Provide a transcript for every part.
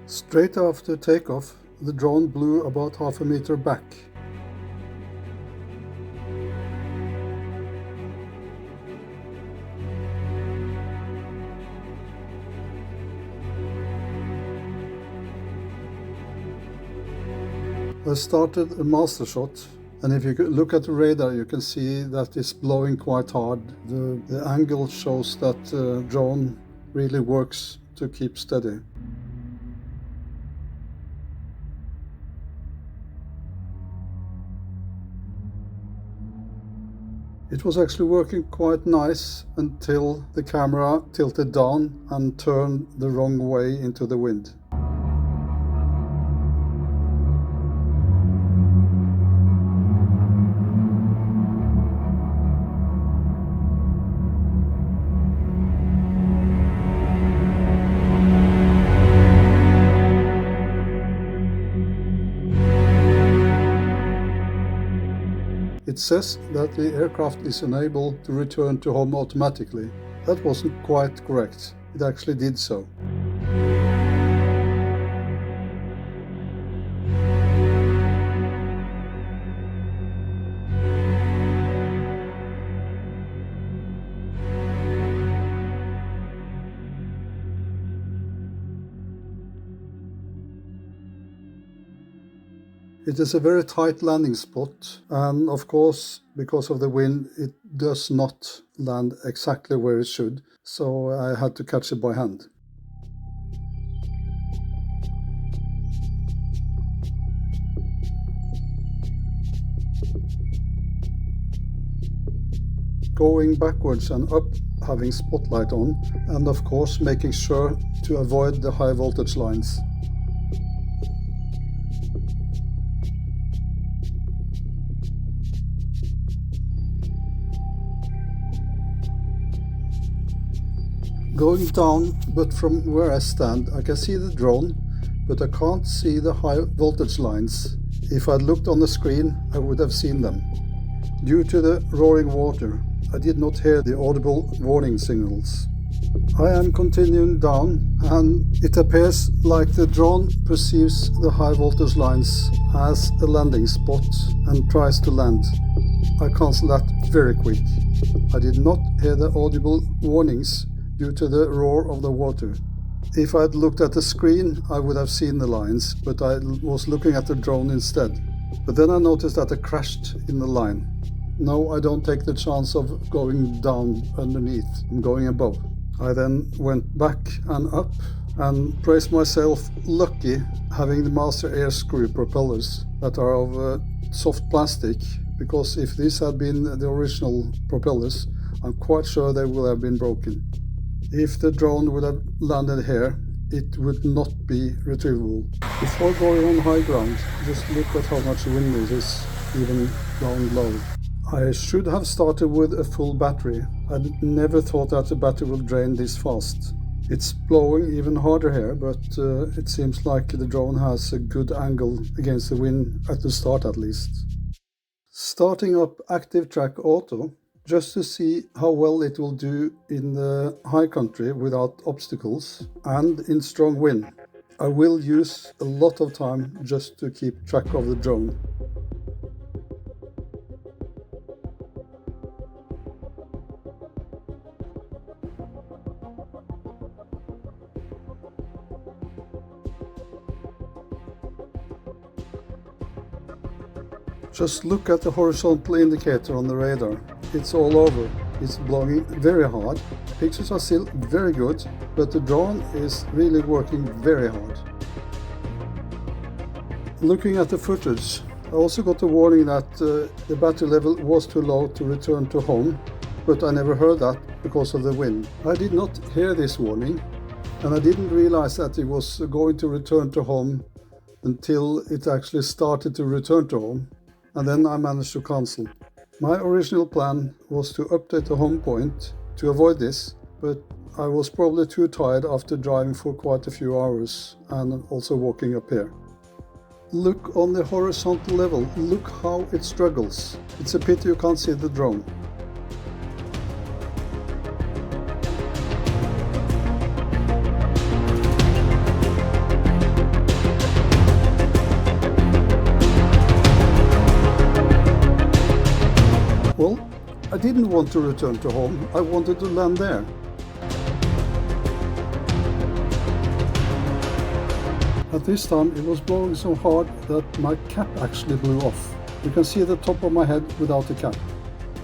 Straight after takeoff, the drone blew about half a meter back. I started a Mastershot, and if you look at the radar you can see that it's blowing quite hard. The angle shows that the drone really works to keep steady. It was actually working quite nice until the camera tilted down and turned the wrong way into the wind. It says that the aircraft is unable to return to home automatically. That wasn't quite correct. It actually did so. It is a very tight landing spot, and of course, because of the wind, it does not land exactly where it should, so I had to catch it by hand. Going backwards and up, having spotlight on, and of course making sure to avoid the high voltage lines. Going down, but from where I stand, I can see the drone, but I can't see the high voltage lines. If I'd looked on the screen, I would have seen them. Due to the roaring water, I did not hear the audible warning signals. I am continuing down, and it appears like the drone perceives the high voltage lines as a landing spot and tries to land. I cancel that very quick. I did not hear the audible warnings due to the roar of the water. If I had looked at the screen, I would have seen the lines, but I was looking at the drone instead. But then I noticed that I crashed in the line. No, I don't take the chance of going down underneath and going above. I then went back and up and praised myself lucky having the Master air screw propellers that are of soft plastic, because if these had been the original propellers, I'm quite sure they would have been broken. If the drone would have landed here, it would not be retrievable. Before going on high ground, just look at how much wind it is, even down low. I should have started with a full battery. I never thought that the battery would drain this fast. It's blowing even harder here, but it seems like the drone has a good angle against the wind at the start at least. Starting up Active Track Auto, just to see how well it will do in the high country without obstacles and in strong wind. I will use a lot of time just to keep track of the drone. Just look at the horizontal indicator on the radar. It's all over. It's blowing very hard. Pictures are still very good, but the drone is really working very hard. Looking at the footage, I also got a warning that the battery level was too low to return to home, but I never heard that because of the wind. I did not hear this warning, and I didn't realize that it was going to return to home until it actually started to return to home. And then I managed to cancel. My original plan was to update the Homepoint to avoid this, but I was probably too tired after driving for quite a few hours and also walking up here. Look on the horizontal level, look how it struggles. It's a pity you can't see the drone. Well, I didn't want to return to home, I wanted to land there. At this time it was blowing so hard that my cap actually blew off. You can see the top of my head without the cap.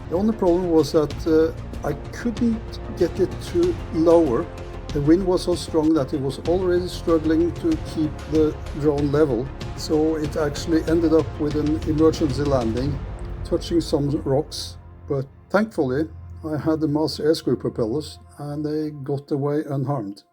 The only problem was that I couldn't get it to lower. The wind was so strong that it was already struggling to keep the drone level. So it actually ended up with an emergency landing, touching some rocks. But thankfully I had the master air screw propellers and they got away unharmed.